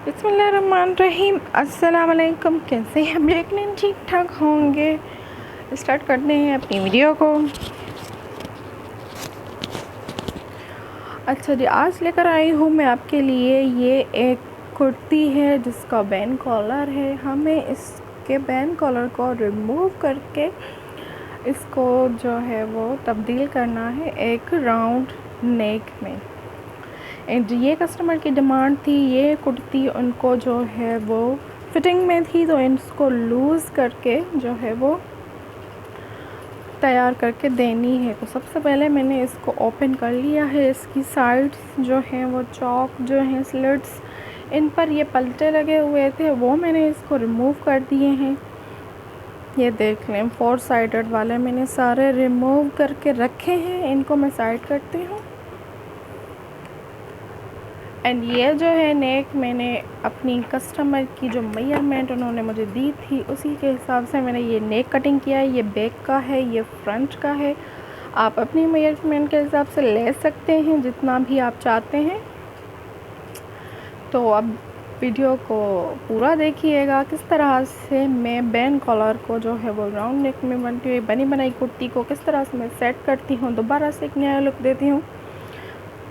बिस्मिल्लाहिर्रहमानिर्रहीम। अस्सलाम वालेकुम। कैसे हैं? बिल्कुल ठीक ठाक होंगे। स्टार्ट करते हैं अपनी वीडियो को। अच्छा जी, आज लेकर आई हूँ मैं आपके लिए ये एक कुर्ती है जिसका बैन कॉलर है। हमें इसके बैन कॉलर को रिमूव करके इसको जो है वो तब्दील करना है एक राउंड नेक में। एंड ये कस्टमर की डिमांड थी। ये कुर्ती उनको जो है वो फिटिंग में थी, तो इसको लूज़ करके जो है वो तैयार करके देनी है। तो सबसे पहले मैंने इसको ओपन कर लिया है। इसकी साइड्स जो हैं वो चौक जो हैं स्लिट्स, इन पर ये पलटे लगे हुए थे, वो मैंने इसको रिमूव कर दिए हैं। ये देख लें, 4 साइडेड वाले मैंने सारे रिमूव करके रखे हैं। इनको मैं साइड करती हूँ। एंड ये जो है नेक मैंने अपनी कस्टमर की जो मेजरमेंट उन्होंने मुझे दी थी उसी के हिसाब से मैंने ये नेक कटिंग किया है। ये बैक का है, ये फ्रंट का है। आप अपनी मेजरमेंट के हिसाब से ले सकते हैं जितना भी आप चाहते हैं। तो अब वीडियो को पूरा देखिएगा किस तरह से मैं बैन कॉलर को जो है वो राउंड नेक में बनती हुई बनी बनाई कुर्ती को किस तरह से मैं सेट करती हूँ, दोबारा से एक नया लुक देती हूँ।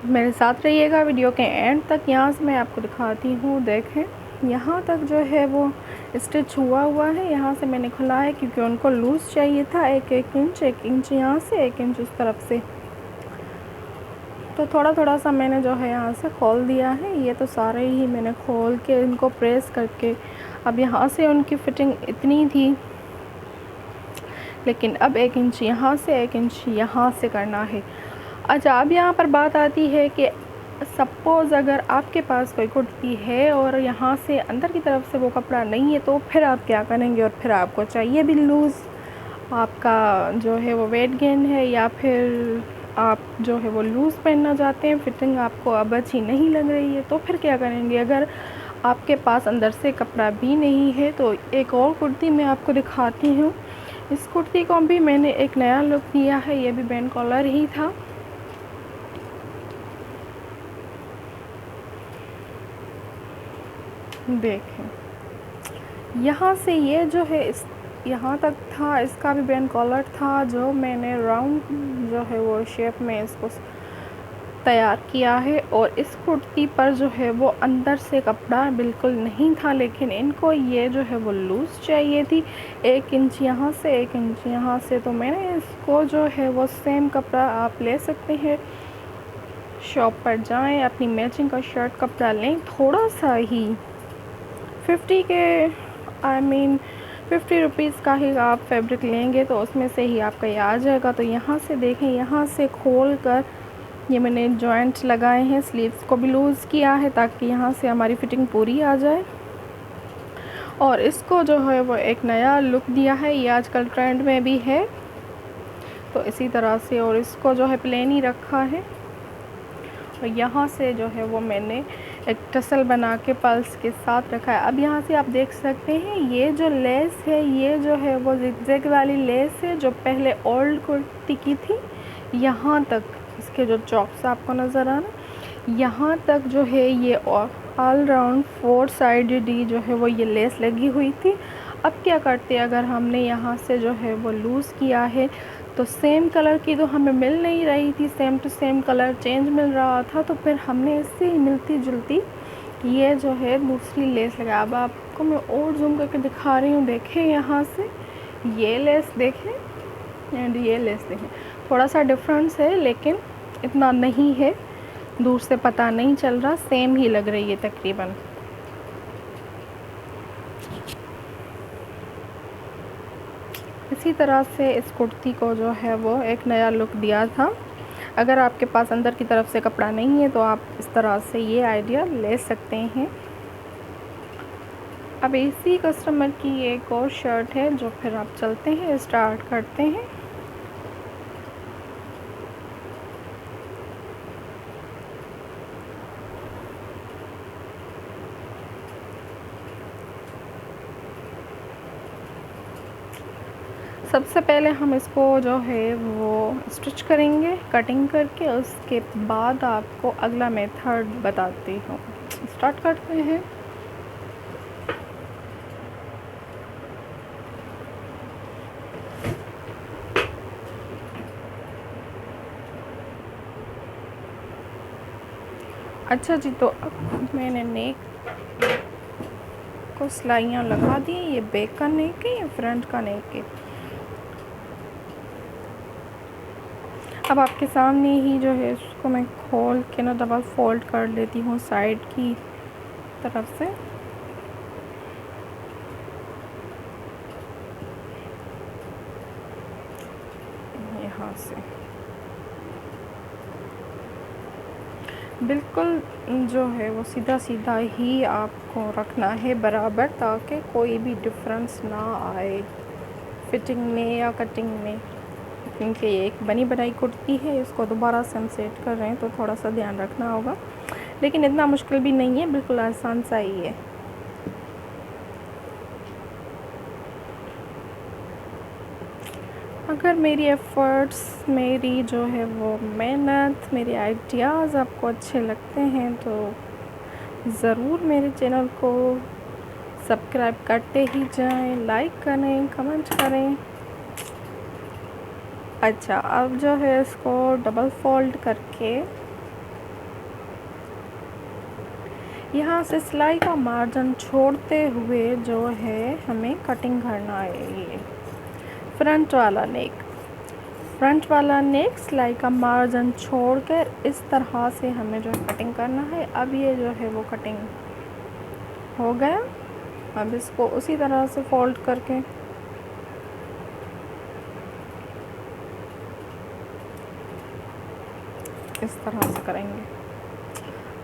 मेरे साथ रहिएगा वीडियो के एंड तक। यहाँ से मैं आपको दिखाती हूँ। देखें, यहाँ तक जो है वो स्टिच हुआ है। यहाँ से मैंने खुला है क्योंकि उनको लूज़ चाहिए था। एक इंच यहाँ से, 1 इंच उस तरफ से। तो थोड़ा सा मैंने जो है यहाँ से खोल दिया है। ये तो सारे ही मैंने खोल के इनको प्रेस करके, अब यहाँ से उनकी फ़िटिंग इतनी थी, लेकिन अब 1 इंच यहाँ से, 1 इंच यहाँ से करना है। अच्छा, अब यहाँ पर बात आती है कि सपोज़ अगर आपके पास कोई कुर्ती है और यहाँ से अंदर की तरफ से वो कपड़ा नहीं है, तो फिर आप क्या करेंगे? और फिर आपको चाहिए भी लूज़, आपका जो है वो वेट गेन है, या फिर आप जो है वो लूज़ पहनना चाहते हैं, फिटिंग आपको अब अच्छी नहीं लग रही है, तो फिर क्या करेंगे? अगर आपके पास अंदर से कपड़ा भी नहीं है तो एक और कुर्ती मैं आपको दिखाती हूँ। इस कुर्ती को भी मैंने एक नया लुक दिया है। ये भी बैन कॉलर ही था। देखें, यहाँ से ये जो है इस यहाँ तक था, इसका भी बैन कॉलर था जो मैंने राउंड जो है वो शेप में इसको तैयार किया है। और इस कुर्ती पर जो है वो अंदर से कपड़ा बिल्कुल नहीं था, लेकिन इनको ये जो है वो लूज़ चाहिए थी। 1 इंच यहाँ से, 1 इंच यहाँ से। तो मैंने इसको जो है वो सेम कपड़ा आप ले सकते हैं, शॉप पर जाएं, अपनी मैचिंग का शर्ट कपड़ा लें, थोड़ा सा ही 50 रुपीज़ का ही आप फैब्रिक लेंगे तो उसमें से ही आपका ये आ जाएगा। तो यहाँ से देखें, यहाँ से खोल कर ये मैंने जॉइंट लगाए हैं, स्लीव्स को भी लूज़ किया है ताकि यहाँ से हमारी फ़िटिंग पूरी आ जाए। और इसको जो है वो एक नया लुक दिया है। ये आजकल ट्रेंड में भी है, तो इसी तरह से। और इसको जो है प्लेन ही रखा है। और यहाँ से जो है वो मैंने एक टसल बना के पल्स के साथ रखा है। अब यहाँ से आप देख सकते हैं ये जो लेस है, ये जो है वो जिगजैग वाली लेस है जो पहले ओल्ड कुर्ती की थी। यहाँ तक इसके जो चॉक्स आपको नज़र आ रहा, यहाँ तक जो है ये ऑल राउंड 4 साइडेड जो है वो ये लेस लगी हुई थी। अब क्या करते हैं, अगर हमने यहाँ से जो है वो लूज़ किया है तो सेम कलर की तो हमें मिल नहीं रही थी, same to same colour change मिल रहा था। तो फिर हमने इससे ही मिलती जुलती ये जो है दूसरी लेस लगा। अब आपको मैं और जूम करके दिखा रही हूँ। देखें, यहाँ से ये लेस देखें एंड ये लेस देखें, थोड़ा सा डिफरेंस है लेकिन इतना नहीं है, दूर से पता नहीं चल रहा, सेम ही लग रही है तकरीबन। इसी तरह से इस कुर्ती को जो है वो एक नया लुक दिया था। अगर आपके पास अंदर की तरफ से कपड़ा नहीं है तो आप इस तरह से ये आइडिया ले सकते हैं। अब इसी कस्टमर की एक और शर्ट है जो फिर आप चलते हैं, स्टार्ट करते हैं। सबसे पहले हम इसको जो है वो स्टिच करेंगे कटिंग करके, उसके बाद आपको अगला मेथड बताती हूँ। स्टार्ट करते हैं। अच्छा जी, तो अब मैंने नेक को सिलाइयाँ लगा दी। ये बैक का नेक है, ये फ्रंट का नेक है। अब आपके सामने ही जो है उसको मैं खोल के ना डबल फोल्ड कर लेती हूँ साइड की तरफ से। यहाँ से बिल्कुल जो है वो सीधा सीधा ही आपको रखना है बराबर, ताकि कोई भी डिफरेंस ना आए फिटिंग में या कटिंग में। क्योंकि ये एक बनी बनाई कुर्ती है, इसको दोबारा से हम सेट कर रहे हैं, तो थोड़ा सा ध्यान रखना होगा। लेकिन इतना मुश्किल भी नहीं है, बिल्कुल आसान सा ही है। अगर मेरी एफ़र्ट्स, मेरी जो है वो मेहनत, मेरे आइडियाज़ आपको अच्छे लगते हैं तो ज़रूर मेरे चैनल को सब्सक्राइब करते ही जाएं, लाइक करें, कमेंट करें। अच्छा, अब जो है इसको डबल फोल्ड करके यहाँ से सिलाई का मार्जिन छोड़ते हुए जो है हमें कटिंग करना है। ये फ्रंट वाला नेक सिलाई का मार्जिन छोड़कर इस तरह से हमें जो है कटिंग करना है। अब ये जो है वो कटिंग हो गया। अब इसको उसी तरह से फोल्ड करके इस तरह से करेंगे।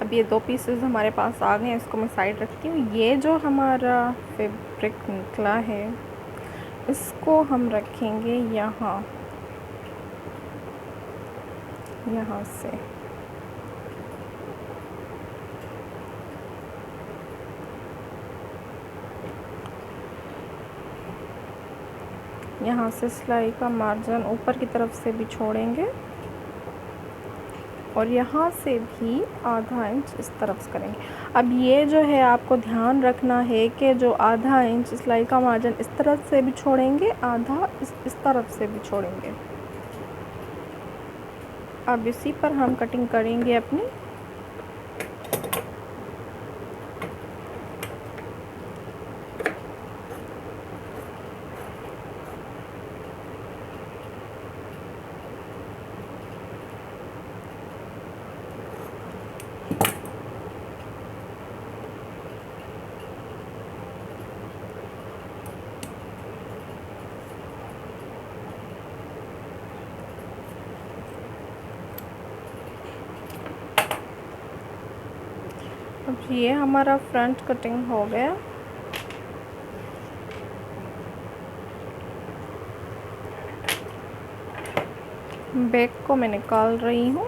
अब ये 2 पीसेस हमारे पास आ गए हैं, इसको मैं साइड रखती हूँ। ये जो हमारा फैब्रिक निकला है इसको हम रखेंगे यहाँ से। यहाँ से सिलाई का मार्जिन ऊपर की तरफ से भी छोड़ेंगे और यहाँ से भी आधा इंच इस तरफ से करेंगे। अब ये जो है आपको ध्यान रखना है कि जो आधा इंच सिलाई का मार्जिन इस तरफ से भी छोड़ेंगे, आधा इस तरफ से भी छोड़ेंगे। अब इसी पर हम कटिंग करेंगे अपनी। अब ये हमारा फ्रंट कटिंग हो गया। बैक को मैं निकाल रही हूँ।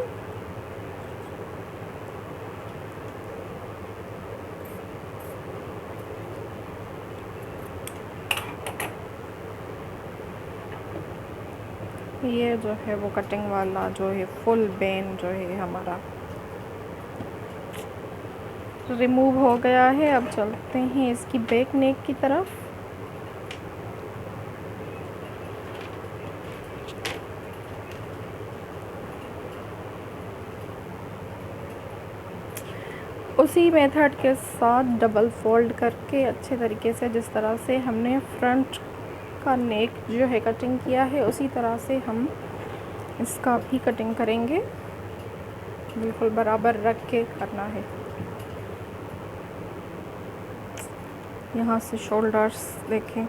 ये जो है वो कटिंग वाला जो है फुल बेन जो है हमारा रिमूव हो गया है। अब चलते हैं इसकी बैक नेक की तरफ। उसी मेथड के साथ डबल फोल्ड करके अच्छे तरीके से, जिस तरह से हमने फ्रंट का नेक जो है कटिंग किया है, उसी तरह से हम इसका भी कटिंग करेंगे। बिल्कुल बराबर रख के करना है। यहाँ से शोल्डर्स देखें,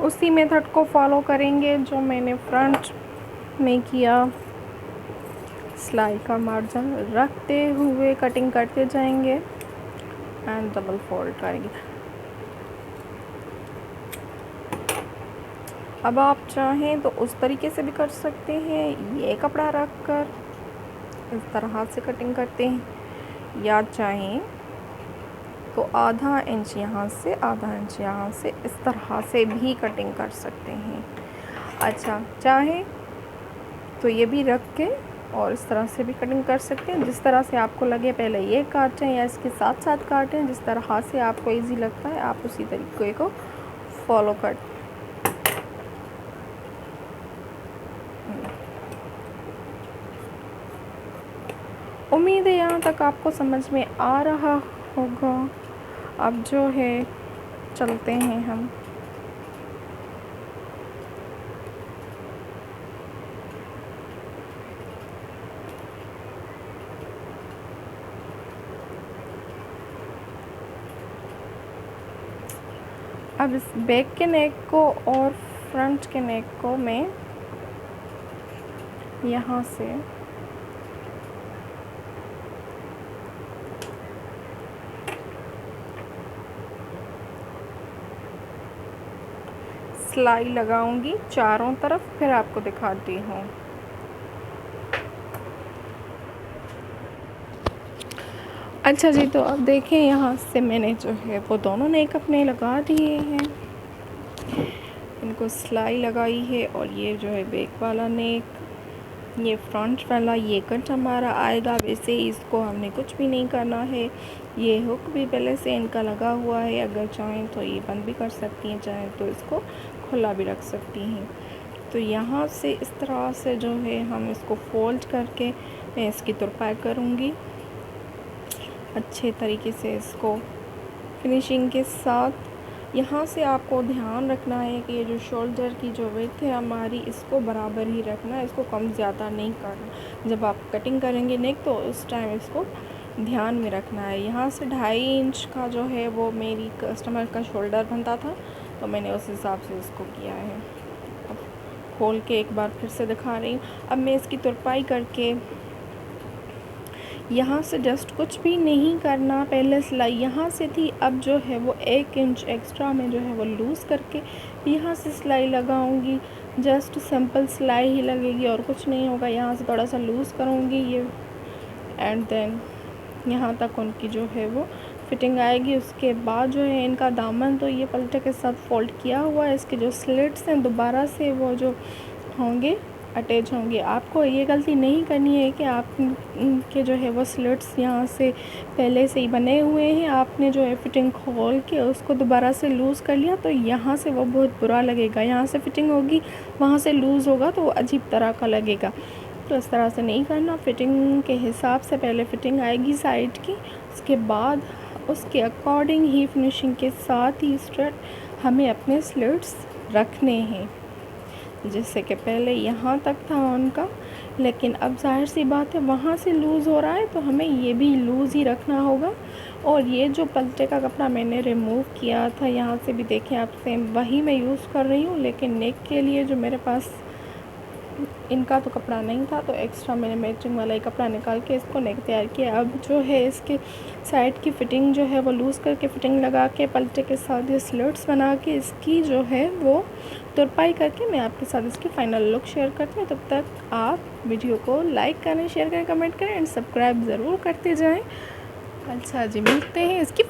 उसी मेथड को फॉलो करेंगे जो मैंने फ्रंट में किया। सिलाई का मार्जिन रखते हुए कटिंग करते जाएंगे एंड डबल फोल्ड करेंगे। अब आप चाहें तो उस तरीके से भी कर सकते हैं, ये कपड़ा रख कर इस तरह से कटिंग करते हैं, या चाहें तो आधा इंच यहाँ से, आधा इंच यहाँ से, इस तरह से भी कटिंग कर सकते हैं। अच्छा, चाहें तो ये भी रख के और इस तरह से भी कटिंग कर सकते हैं। जिस तरह से आपको लगे, पहले ये काटें या इसके साथ साथ काटें, जिस तरह से आपको इजी लगता है आप उसी तरीके को फॉलो कर। उम्मीद है यहाँ तक आपको समझ में आ रहा होगा। अब जो है चलते हैं हम। अब इस बैक के नेक को और फ्रंट के नेक को मैं यहाँ से सिलाई लगाऊंगी चारों तरफ, फिर आपको दिखाती हूँ। अच्छा जी, तो अब देखें यहाँ से मैंने जो है वो दोनों नेक अपने लगा दिए हैं, इनको सिलाई लगाई है। और ये जो है बैक वाला नेक, ये फ्रंट वाला, ये कट हमारा आएगा। वैसे इसको हमने कुछ भी नहीं करना है। ये हुक भी पहले से इनका लगा हुआ है, अगर चाहें तो ये बंद भी कर सकती हैं, चाहें तो इसको खुला भी रख सकती हैं। तो यहाँ से इस तरह से जो है हम इसको फोल्ड करके मैं इसकी तुरपाई करूँगी अच्छे तरीके से इसको फिनिशिंग के साथ। यहाँ से आपको ध्यान रखना है कि ये जो शोल्डर की जो विड्थ है हमारी, इसको बराबर ही रखना है, इसको कम ज़्यादा नहीं करना। जब आप कटिंग करेंगे नेक तो उस टाइम इसको ध्यान में रखना है। यहाँ से 2.5 इंच का जो है वो मेरी कस्टमर का शोल्डर बनता था, तो मैंने उस हिसाब से इसको किया है। अब खोल के एक बार फिर से दिखा रही हूँ। अब मैं इसकी तुरपाई करके यहाँ से जस्ट कुछ भी नहीं करना, पहले सिलाई यहाँ से थी, अब जो है वो 1 इंच एक्स्ट्रा में जो है वो लूज़ करके यहाँ से सिलाई लगाऊंगी। जस्ट सिंपल सिलाई ही लगेगी और कुछ नहीं होगा। यहाँ से थोड़ा सा लूज़ करूँगी ये, एंड देन यहाँ तक उनकी जो है वो फिटिंग आएगी। उसके बाद जो है इनका दामन तो ये पलटे के साथ फोल्ड किया हुआ है, इसके जो स्लिट्स हैं दोबारा से वो जो होंगे अटैच होंगे। आपको ये गलती नहीं करनी है कि आप के जो है वो स्लिट्स यहाँ से पहले से ही बने हुए हैं, आपने जो है फिटिंग खोल के उसको दोबारा से लूज़ कर लिया तो यहाँ से वो बहुत बुरा लगेगा। यहाँ से फिटिंग होगी, वहाँ से लूज़ होगा तो वो अजीब तरह का लगेगा। तो इस तरह से नहीं करना। फिटिंग के हिसाब से पहले फिटिंग आएगी साइड की, उसके बाद उसके अकॉर्डिंग ही फिनिशिंग के साथ ही स्ट्रेट हमें अपने स्लिट्स रखने हैं। जैसे कि पहले यहाँ तक था उनका, लेकिन अब जाहिर सी बात है वहाँ से लूज़ हो रहा है तो हमें ये भी लूज़ ही रखना होगा। और ये जो पलटे का कपड़ा मैंने रिमूव किया था, यहाँ से भी देखें आप, सेम वही मैं यूज़ कर रही हूँ। लेकिन नेक के लिए जो मेरे पास इनका तो कपड़ा नहीं था, तो एक्स्ट्रा मैंने मैचिंग वाला ही कपड़ा निकाल के इसको नेक तैयार किया। अब जो है इसके साइड की फ़िटिंग जो है वो लूज़ करके फ़िटिंग लगा के पलटे के साथ ये स्लिट्स बना के इसकी जो है वो तुरपाई करके मैं आपके साथ इसकी फ़ाइनल लुक शेयर करती हूँ। तब तक आप वीडियो को लाइक करें, शेयर करें, कमेंट करें एंड सब्सक्राइब ज़रूर करते जाएँ। अच्छा जी, मिलते हैं इसकी।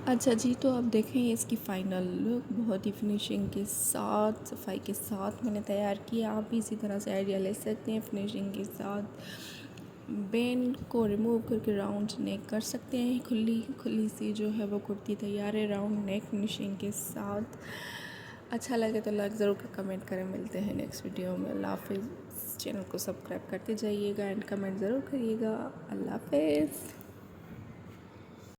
अच्छा जी, तो अब देखें इसकी फ़ाइनल लुक बहुत ही फिनिशिंग के साथ, सफाई के साथ मैंने तैयार किया। आप भी इसी तरह से आइडिया ले सकते हैं, फिनिशिंग के साथ बेन को रिमूव करके राउंड नेक कर सकते हैं। खुली सी जो है वो कुर्ती तैयार है राउंड नेक फिनिशिंग के साथ। अच्छा लगे तो लाइक ज़रूर कमेंट करें। मिलते हैं नेक्स्ट वीडियो में। अल्लाह हाफिज़। चैनल को सब्सक्राइब करते जाइएगा एंड कमेंट ज़रूर करिएगा। अल्लाह हाफिज़।